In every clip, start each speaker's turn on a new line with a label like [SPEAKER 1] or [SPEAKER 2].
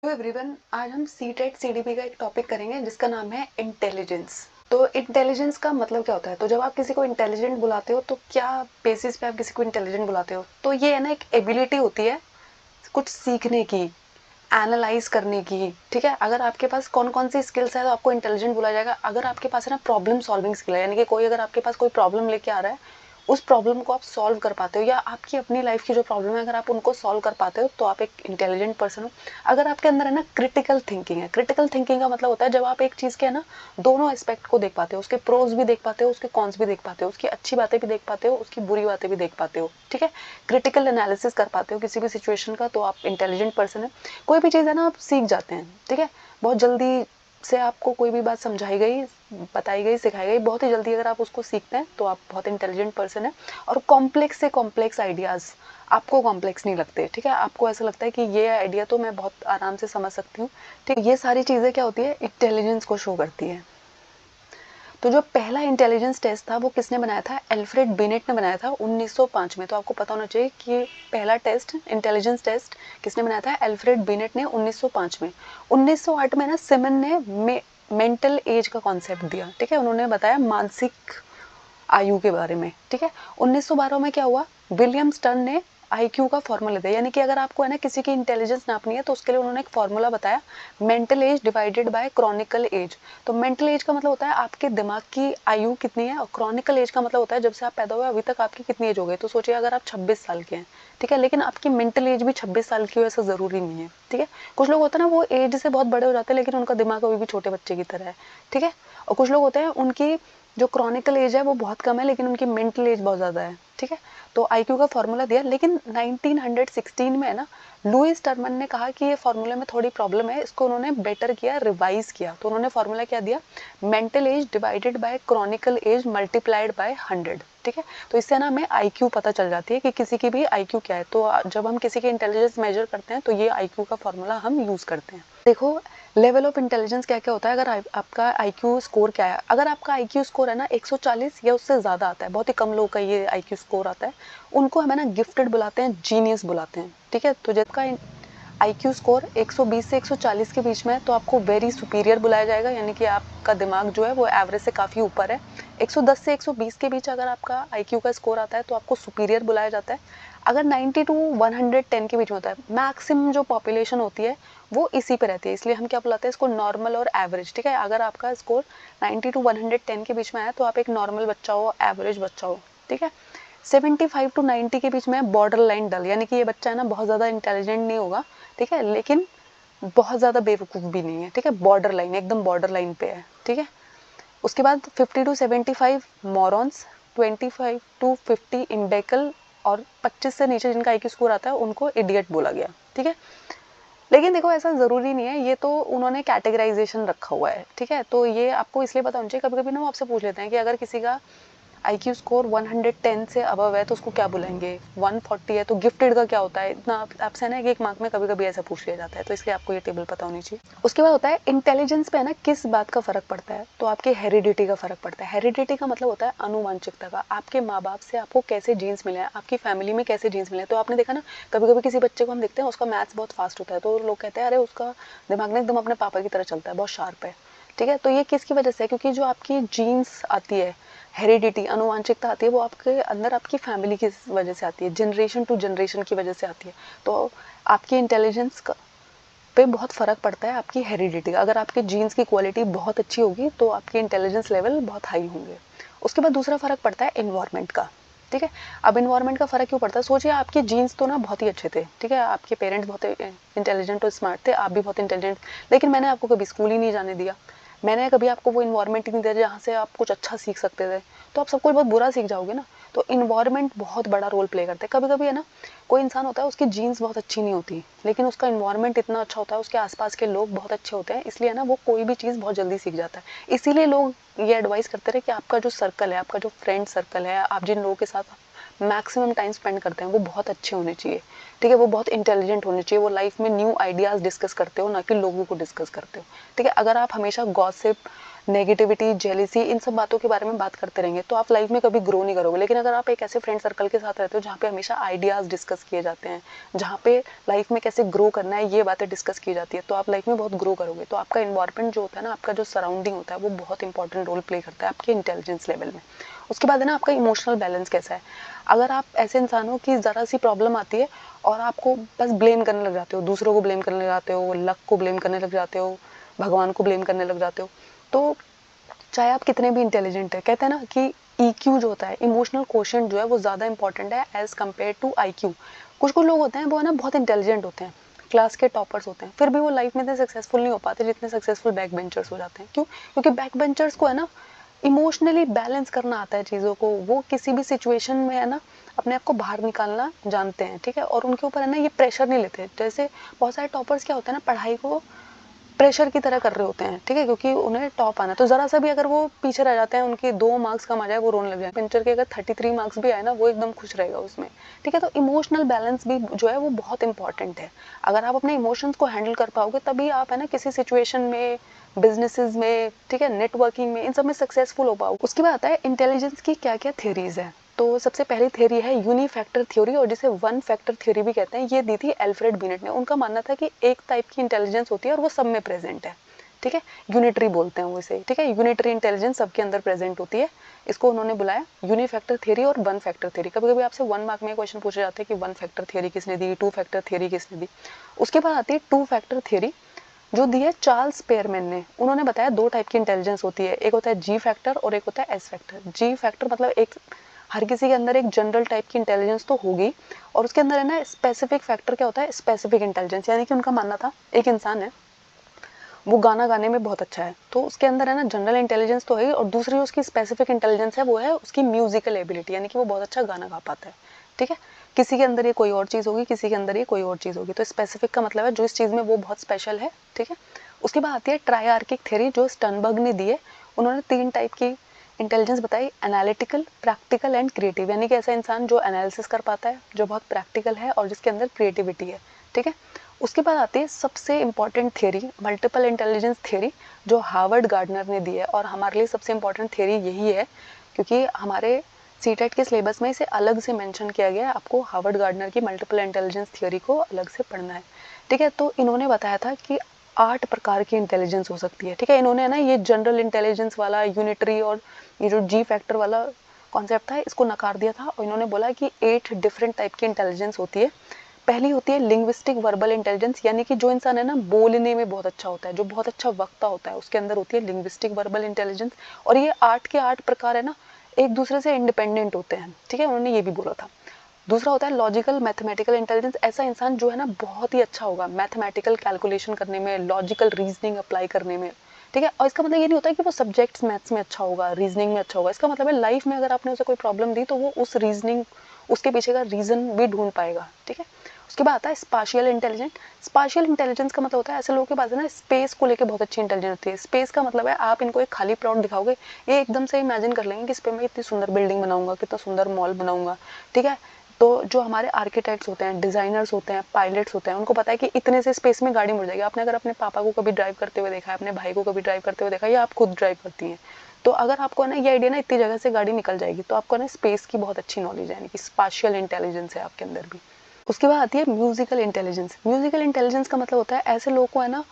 [SPEAKER 1] Hello everyone, आज हम CTET CDP का एक टॉपिक करेंगे जिसका नाम है इंटेलिजेंस। तो इंटेलिजेंस का मतलब क्या होता है? तो जब आप किसी को इंटेलिजेंट बुलाते हो तो क्या बेसिस पे आप किसी को इंटेलिजेंट बुलाते हो? तो ये है ना, एक एबिलिटी होती है कुछ सीखने की, एनालाइज करने की। ठीक है, अगर आपके पास कौन कौन सी स्किल्स है तो आपको इंटेलिजेंट बोला जाएगा। अगर आपके पास है ना प्रॉब्लम सॉल्विंग स्किल है, यानी कि कोई अगर आपके पास कोई प्रॉब्लम लेके आ रहा है, उस प्रॉब्लम को आप सॉल्व कर पाते हो, या आपकी अपनी लाइफ की जो प्रॉब्लम है अगर आप उनको सॉल्व कर पाते हो तो आप एक इंटेलिजेंट पर्सन हो। अगर आपके अंदर है ना क्रिटिकल थिंकिंग है, क्रिटिकल थिंकिंग का मतलब होता है जब आप एक चीज़ के है ना दोनों एस्पेक्ट को देख पाते हो, उसके प्रोज भी देख पाते हो, उसके कॉन्स भी देख पाते हो, उसकी अच्छी बातें भी देख पाते हो, उसकी बुरी बातें भी देख पाते हो। ठीक है, क्रिटिकल एनालिसिस कर पाते हो किसी भी सिचुएशन का, तो आप इंटेलिजेंट पर्सन है। कोई भी चीज़ है ना आप सीख जाते हैं। ठीक है, बहुत जल्दी से आपको कोई भी बात समझाई गई, बताई गई, सिखाई गई, बहुत ही जल्दी अगर आप उसको सीखते हैं तो आप बहुत इंटेलिजेंट पर्सन है। और कॉम्प्लेक्स से कॉम्प्लेक्स आइडियाज़ आपको कॉम्प्लेक्स नहीं लगते। ठीक है, आपको ऐसा लगता है कि ये आइडिया तो मैं बहुत आराम से समझ सकती हूँ। ठीक, ये सारी चीज़ें क्या होती है, इंटेलिजेंस को शो करती है। तो जो पहला इंटेलिजेंस टेस्ट था वो किसने बनाया था? एल्फ्रेड बिनेट ने बनाया था 1905 में। तो आपको पता होना चाहिए कि पहला टेस्ट, इंटेलिजेंस टेस्ट, किसने बनाया था? एल्फ्रेड बिनेट ने 1905 में। 1908 में ना सिमन ने मेंटल एज का कॉन्सेप्ट दिया। ठीक है, उन्होंने बताया मानसिक आयु के बारे में। ठीक है, 1912 में क्या हुआ? विलियम स्टर्न ने आईक्यू का फॉर्मूला दिया, यानी कि अगर आपको है ना किसी की इंटेलिजेंस नापनी है तो उसके लिए उन्होंने एक फॉर्मूला बताया, mental age divided by chronicle age. तो मेंटल एज का मतलब होता है आपके दिमाग की आयु कितनी है, और क्रॉनिकल एज का मतलब होता है जब से आप पैदा हुए अभी तक आपकी कितनी एज हो गई। तो सोचिए अगर आप 26 साल के हैं, ठीक है, लेकिन आपकी मेंटल एज भी 26 साल की हो ऐसा ज़रूरी नहीं है। ठीक है, कुछ लोग होते हैं ना वो एज से बहुत बड़े हो जाते हैं लेकिन उनका दिमाग अभी भी छोटे बच्चे की तरह है। ठीक है, और कुछ लोग होते हैं उनकी जो क्रॉनिकल एज है वो बहुत कम है लेकिन उनकी मेंटल एज बहुत ज़्यादा है। ठीक है, तो आईक्यू का फॉर्मूला दिया, लेकिन 1916 में है ना लुईस टर्मन ने कहा कि ये फॉर्मूले में थोड़ी प्रॉब्लम है, इसको उन्होंने बेटर किया, रिवाइज किया। तो उन्होंने फॉर्मूला क्या दिया? Mental age divided by chronicle age multiplied by 100। ठीक है, तो इससे ना हमें आईक्यू पता चल जाती है कि किसी की भी आईक्यू क्या है। तो जब हम किसी की इंटेलिजेंस मेजर करते हैं तो ये आईक्यू का फॉर्मूला हम यूज़ करते हैं। देखो, लेवल ऑफ इंटेलिजेंस क्या क्या होता है। अगर आपका आईक्यू स्कोर क्या है, अगर आपका आईक्यू स्कोर है ना 140 या उससे ज़्यादा आता है, बहुत ही कम लोगों का ये आईक्यू स्कोर आता है, उनको हमें ना गिफ्टेड बुलाते हैं, जीनियस बुलाते हैं। ठीक है, तो जिसका आईक्यू स्कोर 120 से 140 के बीच में है तो आपको वेरी सुपीरियर बुलाया जाएगा, यानी कि आपका दिमाग जो है वो एवरेज से काफ़ी ऊपर है। 110 से 120 के बीच अगर आपका आईक्यू का स्कोर आता है तो आपको सुपीरियर बुलाया जाता है। अगर 90 टू 110 के बीच में होता है, मैक्सिमम जो पॉपुलेशन होती है वो इसी पे रहती है, इसलिए हम क्या बुलाते हैं इसको, नॉर्मल और एवरेज। ठीक है, अगर आपका स्कोर 90 टू 110 के बीच में आया तो आप एक नॉर्मल बच्चा हो, एवरेज बच्चा हो। ठीक है, 75 टू 90 के बीच में बॉर्डर लाइन डल, यानी कि ये बच्चा है ना बहुत ज़्यादा इंटेलिजेंट नहीं होगा, ठीक है, लेकिन बहुत ज़्यादा बेवकूफ़ भी नहीं है। ठीक है, बॉर्डर लाइन, एकदम बॉर्डर लाइन पे है। ठीक है, उसके बाद 50 टू 75 मॉरॉन्स, 25 टू 50 इम्बेकल, और 25 से नीचे जिनका आईक्यू स्कोर आता है उनको इडियट बोला गया। ठीक है, लेकिन देखो ऐसा ज़रूरी नहीं है, ये तो उन्होंने कैटेगराइजेशन रखा हुआ है। ठीक है, तो ये आपको इसलिए पता होना चाहिए। कभी कभी ना वो आपसे पूछ लेते हैं कि अगर किसी का आईक्यू स्कोर 110 से अबव है तो उसको क्या बुलाएंगे, 140 है तो गिफ्टेड का क्या होता है। इतना आपसे ना एक मार्क में कभी कभी ऐसा पूछ लिया जाता है, तो इसलिए आपको ये टेबल पता होनी चाहिए। उसके बाद होता है इंटेलिजेंस पे है ना किस बात का फर्क पड़ता है, तो आपके हेरिडिटी का फर्क पड़ता है। हेरिडिटी का मतलब होता है अनुवांशिकता का, आपके माँ बाप से आपको कैसे जीन्स मिले हैं, आपकी फैमिली में कैसे जीन्स मिले हैं। तो आपने देखा ना कभी कभी किसी बच्चे को हम देखते हैं उसका मैथ्स बहुत फास्ट होता है तो लोग कहते हैं अरे उसका दिमाग ना एकदम अपने पापा की तरह चलता है, बहुत शार्प है। ठीक है, तो ये किसकी वजह से है? क्योंकि जो आपकी जीन्स आती है, हेरिडिटी, अनुवांशिकता आती है, वो आपके अंदर आपकी फैमिली की वजह से आती है, जनरेशन टू जनरेशन की वजह से आती है। तो आपकी इंटेलिजेंस पे बहुत फ़र्क पड़ता है आपकी हेरिडिटी का। अगर आपके जीन्स की क्वालिटी बहुत अच्छी होगी तो आपके इंटेलिजेंस लेवल बहुत हाई होंगे। उसके बाद दूसरा फ़र्क पड़ता है इन्वायरमेंट का। ठीक है, अब इन्वायरमेंट का फ़र्क क्यों पड़ता है? सोचिए आपके जीन्स तो ना बहुत ही अच्छे थे, ठीक है, आपके पेरेंट्स बहुत इंटेलिजेंट और स्मार्ट थे, आप भी बहुत इंटेलिजेंट, लेकिन मैंने आपको कभी स्कूल ही नहीं जाने दिया, मैंने कभी आपको वो इन्वायरमेंट ही नहीं दिया जहाँ से आप कुछ अच्छा सीख सकते थे, तो आप सब कुछ बहुत बुरा सीख जाओगे ना। तो इन्वायरमेंट बहुत बड़ा रोल प्ले करता है। कभी कभी है ना कोई इंसान होता है उसकी जीन्स बहुत अच्छी नहीं होती लेकिन उसका इन्वायरमेंट इतना अच्छा होता है, उसके आसपास के लोग बहुत अच्छे होते हैं, इसलिए ना वो कोई भी चीज़ बहुत जल्दी सीख जाता है। इसीलिए लोग ये एडवाइस करते रहे कि आपका जो सर्कल है, आपका जो फ्रेंड सर्कल है, आप जिन लोगों के साथ मैक्सिमम टाइम स्पेंड करते हैं वो बहुत अच्छे होने चाहिए, ठीक है, वो बहुत इंटेलिजेंट होने चाहिए, वो लाइफ में न्यू आइडियाज़ डिस्कस करते हो, ना कि लोगों को डिस्कस करते हो, ठीक है। अगर आप हमेशा गॉसिप, नेगेटिविटी, जेलिसी, इन सब बातों के बारे में बात करते रहेंगे तो आप लाइफ में कभी ग्रो नहीं करोगे। लेकिन अगर आप एक ऐसे फ्रेंड सर्कल के साथ रहते हो जहाँ पे हमेशा आइडियाज़ डिस्कस किए जाते हैं, जहाँ पे लाइफ में कैसे ग्रो करना है ये बातें डिस्कस की जाती है, तो आप लाइफ में बहुत ग्रो करोगे। तो आपका इन्वायरमेंट जो होता है ना, आपका जो सराउंडिंग होता है वो बहुत इंपॉर्टेंट रोल प्ले करता है आपके इंटेलिजेंस लेवल में। उसके बाद है ना आपका इमोशनल बैलेंस कैसा है। अगर आप ऐसे इंसान हो कि ज़रा सी प्रॉब्लम आती है और आपको बस ब्लेम करने लग जाते हो, दूसरों को ब्लेम करने लग जाते हो, लक को ब्लेम करने लग जाते हो, भगवान को ब्लेम करने लग जाते हो, तो चाहे आप कितने भी इंटेलिजेंट है, कहते हैं ना कि EQ जो होता है, इमोशनल क्वोशंट जो है वो ज़्यादा इंपॉर्टेंट है एज कम्पेयर टू IQ। कुछ कुछ लोग होते हैं वो है ना बहुत इंटेलिजेंट होते हैं, क्लास के टॉपर्स होते हैं, फिर भी वो लाइफ में इतने सक्सेसफुल नहीं हो पाते जितने सक्सेसफुल बैक बेंचर्स हो जाते हैं। क्यों? क्योंकि बैक बेंचर्स को है ना इमोशनली बैलेंस करना आता है चीज़ों को, वो किसी भी सिचुएशन में है ना अपने आप को बाहर निकालना जानते हैं, ठीक है, और उनके ऊपर है ना ये प्रेशर नहीं लेते। जैसे बहुत सारे टॉपर्स क्या होते हैं ना, पढ़ाई को प्रेशर की तरह कर रहे होते हैं, ठीक है, क्योंकि उन्हें टॉप आना, तो ज़रा सा भी अगर वो पीछे रह जाते हैं, उनके 2 मार्क्स कम आ जाए, वो रोने लग जाए। बेंचर के अगर 33 मार्क्स भी आए ना, वो एकदम खुश रहेगा उसमें, ठीक है। तो इमोशनल बैलेंस भी जो है वो बहुत इंपॉर्टेंट है। अगर आप अपने इमोशंस को हैंडल कर पाओगे तभी आप है ना किसी सिचुएशन में, बिजनेसेस में, ठीक है, नेटवर्किंग में, इन सब में सक्सेसफुल हो पाओगे। उसके बाद आता है इंटेलिजेंस की क्या क्या थ्योरीज है। तो सबसे पहली थ्योरी है यूनिफैक्टर थ्योरी, और जिसे वन फैक्टर थ्योरी भी कहते हैं। ये दी थी एल्फ्रेड बिनेट ने। उनका मानना था कि एक टाइप की इंटेलिजेंस होती है और वो सब में प्रेजेंट है, ठीक है, यूनिटरी बोलते हैं वो इसे, ठीक है, यूनिटरी इंटेलिजेंस सबके अंदर प्रेजेंट होती है। इसको उन्होंने बुलाया यूनिफैक्टर थ्योरी और वन फैक्टर थ्योरी। कभी कभी आपसे 1 मार्क में क्वेश्चन पूछे जाते हैं कि वन फैक्टर थ्योरी किसने दी, 2 फैक्टर थ्योरी किसने दी। उसके बाद आती है 2 फैक्टर थ्योरी, जो दी है चार्ल्स स्पेयरमैन ने। उन्होंने बताया 2 टाइप की इंटेलिजेंस होती है, एक होता है जी फैक्टर और एक होता है एस फैक्टर। जी फैक्टर मतलब एक, हर किसी के अंदर एक जनरल टाइप की इंटेलिजेंस तो होगी, और उसके अंदर है ना स्पेसिफिक फैक्टर क्या होता है, स्पेसिफिक इंटेलिजेंस। यानी कि उनका मानना था एक इंसान है, वो गाना गाने में बहुत अच्छा है, तो उसके अंदर है ना जनरल इंटेलिजेंस तो है, और दूसरी उसकी स्पेसिफिक इंटेलिजेंस है, वो है उसकी म्यूजिकल एबिलिटी, यानी कि वो बहुत अच्छा गाना गा पाता है, ठीक है। किसी के अंदर ये कोई और चीज़ होगी, किसी के अंदर ये कोई और चीज़ होगी। तो स्पेसिफिक का मतलब है जो इस चीज़ में वो बहुत स्पेशल है, ठीक है। उसके बाद आती है ट्रायआर्किक थ्योरी, जो स्टनबर्ग ने दी है। उन्होंने 3 टाइप की इंटेलिजेंस बताई, एनालिटिकल, प्रैक्टिकल एंड क्रिएटिव। यानी कि ऐसा इंसान जो एनालिसिस कर पाता है, जो बहुत प्रैक्टिकल है और जिसके अंदर क्रिएटिविटी है, ठीक है। उसके बाद आती है सबसे important theory, multiple intelligence theory, जो हार्वर्ड गार्डनर ने दी है। और हमारे लिए सबसे इंपॉर्टेंट थ्योरी यही है, क्योंकि हमारे सीटेट के सिलेबस में इसे अलग से मेंशन किया गया है। आपको हार्वर्ड गार्डनर की मल्टीपल इंटेलिजेंस थ्योरी को अलग से पढ़ना है, ठीक है। तो इन्होंने बताया था कि 8 प्रकार की इंटेलिजेंस हो सकती है, ठीक है। इन्होंने ना ये जनरल इंटेलिजेंस वाला, यूनिटरी और ये जो जी फैक्टर वाला कॉन्सेप्ट था, इसको नकार दिया था, और इन्होंने बोला कि 8 डिफरेंट टाइप की इंटेलिजेंस होती है। पहली होती है लिंग्विस्टिक वर्बल इंटेलिजेंस, यानी कि जो इंसान है ना बोलने में बहुत अच्छा होता है, जो बहुत अच्छा वक्ता होता है, उसके अंदर होती है लिंग्विस्टिक वर्बल इंटेलिजेंस। और ये 8 के 8 प्रकार है ना एक दूसरे से इंडिपेंडेंट होते हैं, ठीक है, उन्होंने ये भी बोला था। दूसरा होता है लॉजिकल मैथमेटिकल इंटेलिजेंस। ऐसा इंसान जो है ना बहुत ही अच्छा होगा मैथमेटिकल कैलकुलेशन करने में, लॉजिकल रीजनिंग अप्लाई करने में, ठीक है। और इसका मतलब ये नहीं होता है कि वो सब्जेक्ट्स मैथ्स में अच्छा होगा, रीजनिंग में अच्छा होगा। इसका मतलब है लाइफ में अगर आपने उसे कोई प्रॉब्लम दी तो वो उस रीजनिंग, उसके पीछे का रीजन भी ढूंढ पाएगा, ठीक है। उसके बाद आता है स्पाशियल इंटेलिजेंट। स्पाशियल इंटेलिजेंस का मतलब होता है ऐसे लोगों के पास है ना स्पेस को लेकर बहुत अच्छी इंटेलिजेंस होती है। स्पेस का मतलब है आप इनको एक खाली प्लॉट दिखाओगे, ये एकदम से इमेजिन कर लेंगे कि इस पे मैं इतनी सुंदर बिल्डिंग बनाऊंगा, कितना सुंदर मॉल बनाऊंगा, ठीक है। तो जो हमारे आर्किटेक्ट्स होते हैं, डिजाइनर्स होते हैं, पायलट्स होते हैं, उनको पता है कि इतने से स्पेस में गाड़ी मुड़ जाएगी। आपने अगर अपने पापा को कभी ड्राइव करते हुए देखा है, अपने भाई को कभी ड्राइव करते हुए देखा है, या आप खुद ड्राइव करती हैं, तो अगर आपको ना ये आइडिया ना इतनी जगह से गाड़ी निकल जाएगी, तो आपको ना स्पेस की बहुत अच्छी नॉलेज है, यानी कि स्पाशियल इंटेलिजेंस है आपके अंदर भी। उसके बाद आती है म्यूजिकल इंटेलिजेंस। म्यूजिकल इंटेलिजेंस का मतलब होता है ऐसे लोगों को है ना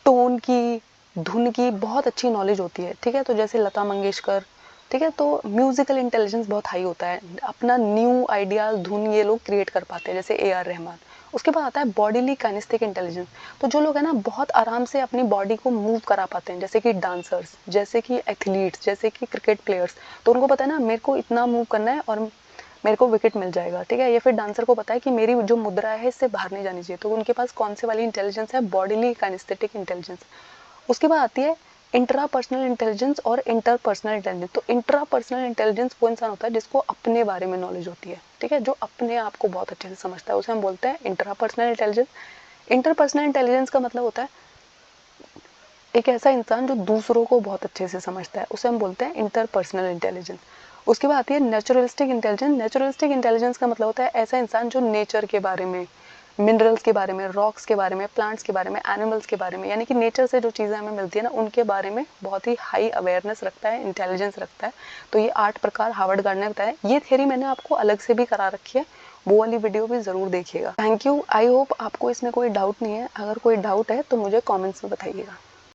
[SPEAKER 1] टोन की, धुन की बहुत अच्छी नॉलेज होती है, ठीक है। तो जैसे लता मंगेशकर, ठीक है, तो म्यूजिकल इंटेलिजेंस बहुत हाई होता है, अपना न्यू आइडियाज, धुन ये लोग क्रिएट कर पाते हैं, जैसे AR रहमान। उसके बाद आता है बॉडीली काइनेस्टिक इंटेलिजेंस। तो जो लोग है ना बहुत आराम से अपनी बॉडी को मूव करा पाते हैं, जैसे कि डांसर्स, जैसे कि एथलीट्स, जैसे कि क्रिकेट प्लेयर्स, तो उनको पता है ना मेरे को इतना मूव करना है और मेरे को विकेट मिल जाएगा, ठीक है। या फिर डांसर को पता है कि मेरी जो मुद्रा है इससे बाहर नहीं जानी चाहिए, तो उनके पास कौन से वाली इंटेलिजेंस है, बॉडीली काइनेस्थेटिक इंटेलिजेंस। उसके बाद आती है इंट्रा पर्सनल इंटेलिजेंस और इंटर पर्सनल इंटेलिजेंस। तो इंट्रा पर्सनल इंटेलिजेंस वो इंसान होता है जिसको अपने बारे में नॉलेज होती है, ठीक है, जो अपने आप को बहुत अच्छे से समझता है, उसे हम बोलते हैं intra personal intelligence. Inter personal intelligence का मतलब होता है एक ऐसा इंसान जो दूसरों को बहुत अच्छे से समझता है, उसे हम बोलते हैं इंटर पर्सनल इंटेलिजेंस। उसके बाद आती है नेचुरलिस्टिक इंटेलिजेंस। नेचुरलिस्टिक इंटेलिजेंस का मतलब होता है ऐसा इंसान जो नेचर के बारे में, मिनरल्स के बारे में, रॉक्स के बारे में, प्लांट्स के बारे में, एनिमल्स के बारे में, यानी कि नेचर से जो चीज़ें हमें मिलती है ना उनके बारे में बहुत ही हाई अवेयरनेस रखता है, इंटेलिजेंस रखता है। तो ये 8 प्रकार हार्वर्ड गार्ड ने बताया। ये थ्योरी मैंने आपको अलग से भी करा रखी है, वो वाली वीडियो भी ज़रूर देखिएगा। Thank you. आई होप आपको इसमें कोई डाउट नहीं है। अगर कोई डाउट है तो मुझे कॉमेंट्स में बताइएगा।